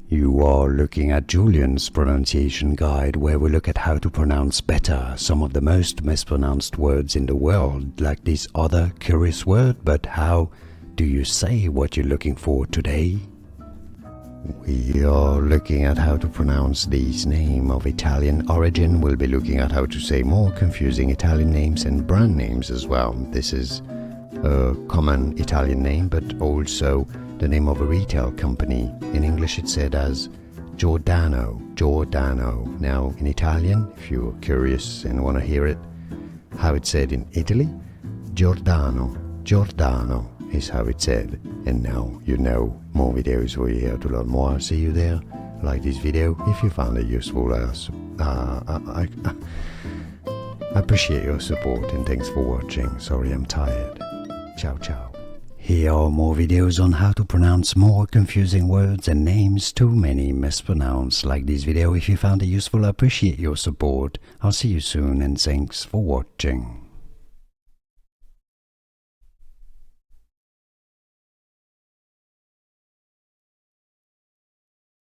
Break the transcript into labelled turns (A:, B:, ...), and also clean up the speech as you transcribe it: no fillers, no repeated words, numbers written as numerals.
A: You are looking at Julian's pronunciation guide, where we look at how to pronounce better some of the most mispronounced words in the world, like this other curious word. But how do you say what you're looking for today? We are looking at how to pronounce these names of Italian origin. We'll be looking at how to say more confusing Italian names and brand names as well. This is a common Italian name, but also the name of a retail company. In English it's said as Giordano, Giordano. Now in Italian, if you're curious and want to hear it, how it's said in Italy, Giordano, Giordano is how it's said. And now you know. More videos for you here to learn more. I'll see you there. Like this video if you found it useful. I appreciate your support and thanks for watching. Sorry I'm tired. Ciao ciao. Here are more videos on how to pronounce more confusing words and names too many mispronounced. Like this video if you found it useful. I appreciate your support. I'll see you soon and thanks for watching.